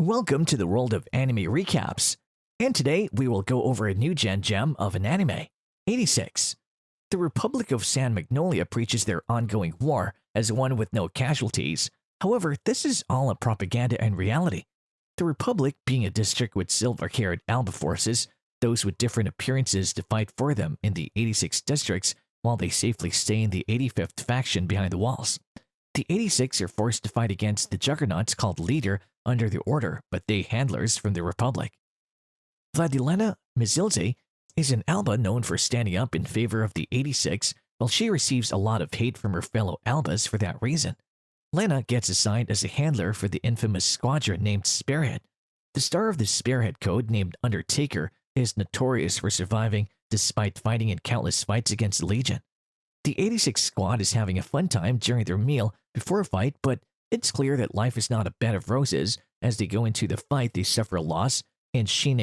Welcome to the world of anime recaps, and today we will go over a new gen gem of an anime, 86. The Republic of San Magnolia preaches their ongoing war as one with no casualties. However, this is all a propaganda and reality. The Republic being a district with silver-haired Alba forces, those with different appearances to fight for them in the 86 districts while they safely stay in the 85th faction behind the walls. The 86 are forced to fight against the juggernauts called Leader under the Order, but they handlers from the Republic. Vladilena Mizilze is an Alba known for standing up in favor of the 86, while she receives a lot of hate from her fellow Albas for that reason. Lena gets assigned as a handler for the infamous squadron named Spearhead. The star of the Spearhead Code, named Undertaker, is notorious for surviving despite fighting in countless fights against the Legion. The 86 squad is having a fun time during their meal before a fight, but it's clear that life is not a bed of roses. As they go into the fight, they suffer a loss, and Shin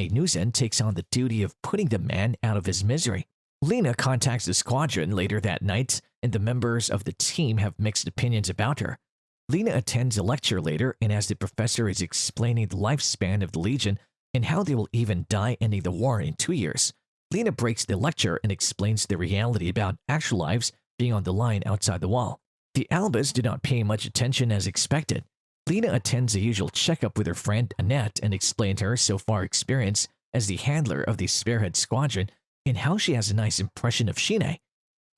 takes on the duty of putting the man out of his misery. Lena contacts the squadron later that night, and the members of the team have mixed opinions about her. Lena attends a lecture later, and as the professor is explaining the lifespan of the Legion and how they will even die ending the war in 2 years, Lena breaks the lecture and explains the reality about actual lives being on the line outside the wall. The Albas do not pay much attention as expected. Lena attends a usual checkup with her friend Annette and explains her so far experience as the handler of the Spearhead Squadron and how she has a nice impression of Shin.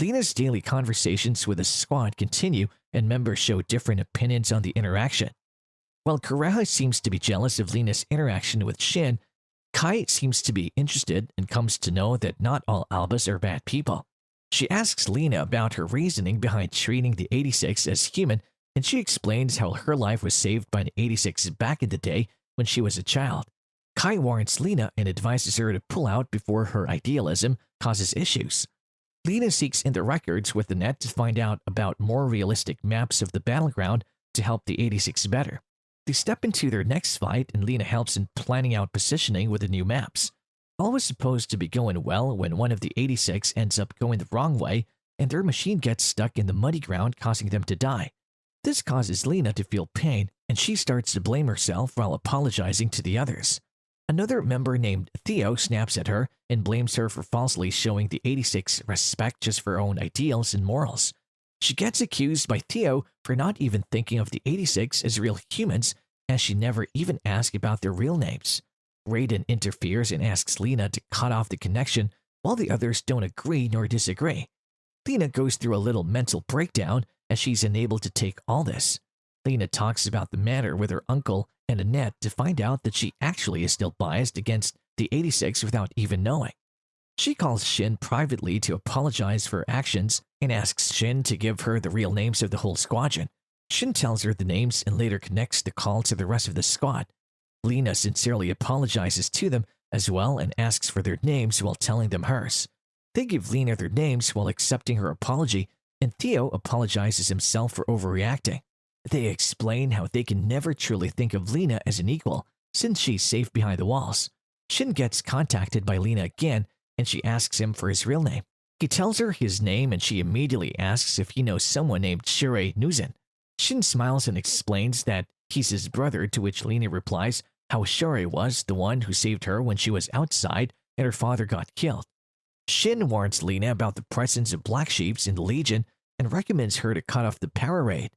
Lena's daily conversations with the squad continue and members show different opinions on the interaction. While Karaha seems to be jealous of Lena's interaction with Shin, Kai seems to be interested and comes to know that not all Albas are bad people. She asks Lena about her reasoning behind treating the 86 as human, and she explains how her life was saved by the 86 back in the day when she was a child. Kai warns Lena and advises her to pull out before her idealism causes issues. Lena seeks in the records with the net to find out about more realistic maps of the battleground to help the 86 better. They step into their next fight, and Lena helps in planning out positioning with the new maps. All was supposed to be going well when one of the 86 ends up going the wrong way, and their machine gets stuck in the muddy ground, causing them to die. This causes Lena to feel pain, and she starts to blame herself while apologizing to the others. Another member named Theo snaps at her and blames her for falsely showing the 86 respect just for her own ideals and morals. She gets accused by Theo for not even thinking of the 86 as real humans, as she never even asked about their real names. Raiden interferes and asks Lena to cut off the connection, while the others don't agree nor disagree. Lena goes through a little mental breakdown as she's unable to take all this. Lena talks about the matter with her uncle and Annette to find out that she actually is still biased against the 86 without even knowing. She calls Shin privately to apologize for her actions and asks Shin to give her the real names of the whole squadron. Shin tells her the names and later connects the call to the rest of the squad. Lena sincerely apologizes to them as well and asks for their names while telling them hers. They give Lena their names while accepting her apology, and Theo apologizes himself for overreacting. They explain how they can never truly think of Lena as an equal since she's safe behind the walls. Shin gets contacted by Lena again, and she asks him for his real name. He tells her his name, and she immediately asks if he knows someone named Shure Nuzin. Shin smiles and explains that he's his brother, to which Lena replies how Shure was the one who saved her when she was outside and her father got killed. Shin warns Lena about the presence of black sheeps in the Legion and recommends her to cut off the power raid.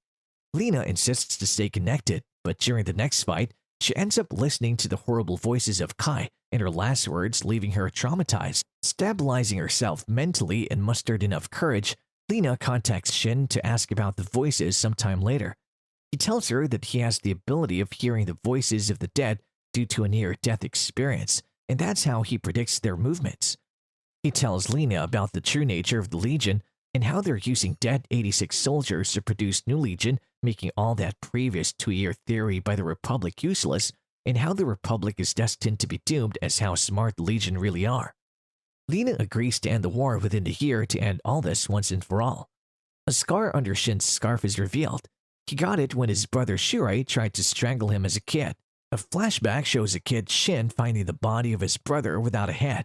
Lena insists to stay connected, but during the next fight, she ends up listening to the horrible voices of Kai and her last words, leaving her traumatized. Stabilizing herself mentally and mustered enough courage, Lena contacts Shin to ask about the voices sometime later. He tells her that he has the ability of hearing the voices of the dead due to a near-death experience, and that's how he predicts their movements. He tells Lena about the true nature of the Legion and how they're using dead 86 soldiers to produce new Legion, making all that previous 2-year theory by the Republic useless, and how the Republic is destined to be doomed as how smart the Legion really are. Lena agrees to end the war within the year to end all this once and for all. A scar under Shin's scarf is revealed. He got it when his brother Shure tried to strangle him as a kid. A flashback shows a kid Shin finding the body of his brother without a head.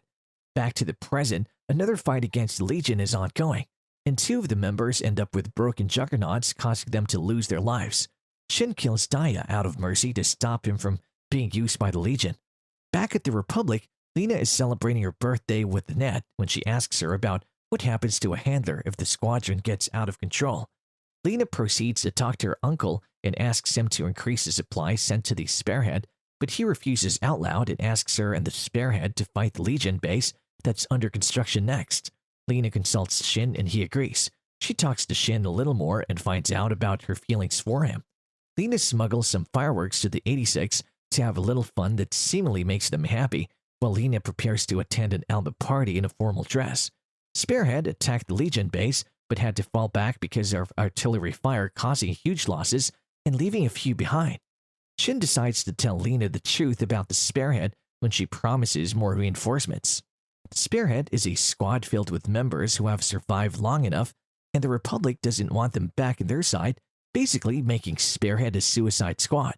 Back to the present, another fight against the Legion is ongoing, and 2 of the members end up with broken juggernauts, causing them to lose their lives. Shin kills Daya out of mercy to stop him from being used by the Legion. Back at the Republic, Lena is celebrating her birthday with Annette when she asks her about what happens to a handler if the squadron gets out of control. Lena proceeds to talk to her uncle and asks him to increase the supply sent to the Spearhead, but he refuses out loud and asks her and the Spearhead to fight the Legion base that's under construction next. Lena consults Shin and he agrees. She talks to Shin a little more and finds out about her feelings for him. Lena smuggles some fireworks to the 86 to have a little fun that seemingly makes them happy, while Lena prepares to attend an Alba party in a formal dress. Spearhead attacked the Legion base, but had to fall back because of artillery fire causing huge losses and leaving a few behind. Shin decides to tell Lena the truth about the Spearhead when she promises more reinforcements. The Spearhead is a squad filled with members who have survived long enough, and the Republic doesn't want them back in their side, basically making Spearhead a suicide squad.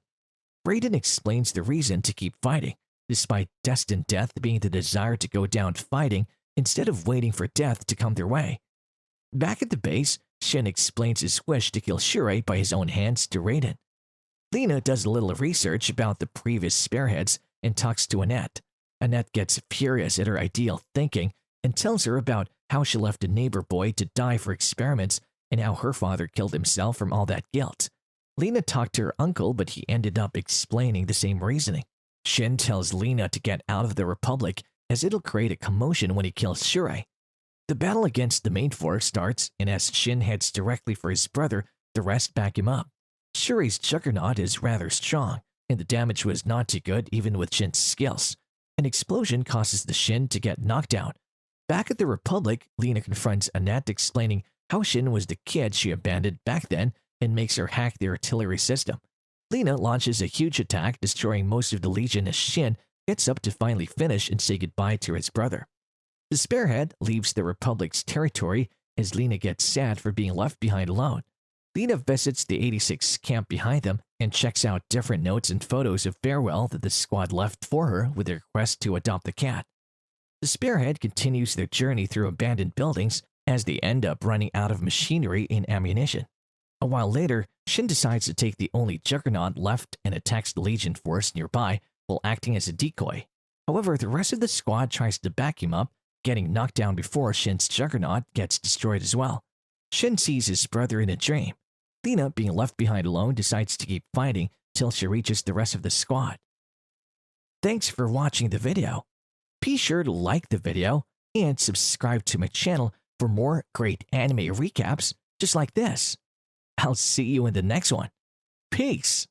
Brayden explains the reason to keep fighting, despite destined death being the desire to go down fighting instead of waiting for death to come their way. Back at the base, Shin explains his wish to kill Shure by his own hands to Raiden. Lena does a little research about the previous Spearheads and talks to Annette. Annette gets furious at her ideal thinking and tells her about how she left a neighbor boy to die for experiments and how her father killed himself from all that guilt. Lena talked to her uncle, but he ended up explaining the same reasoning. Shin tells Lena to get out of the Republic as it'll create a commotion when he kills Shure. The battle against the main force starts, and as Shin heads directly for his brother, the rest back him up. Shure's juggernaut is rather strong, and the damage was not too good even with Shin's skills. An explosion causes the Shin to get knocked out. Back at the Republic, Lena confronts Annette explaining how Shin was the kid she abandoned back then and makes her hack the artillery system. Lena launches a huge attack, destroying most of the Legion as Shin gets up to finally finish and say goodbye to his brother. The Spearhead leaves the Republic's territory as Lena gets sad for being left behind alone. Lena visits the 86 camp behind them and checks out different notes and photos of farewell that the squad left for her with a request to adopt the cat. The Spearhead continues their journey through abandoned buildings as they end up running out of machinery and ammunition. A while later, Shin decides to take the only juggernaut left and attacks the Legion force nearby while acting as a decoy. However, the rest of the squad tries to back him up, getting knocked down before Shin's juggernaut gets destroyed as well. Shin sees his brother in a dream. Lena, being left behind alone, decides to keep fighting till she reaches the rest of the squad. Thanks for watching the video. Be sure to like the video and subscribe to my channel for more great anime recaps just like this. I'll see you in the next one. Peace!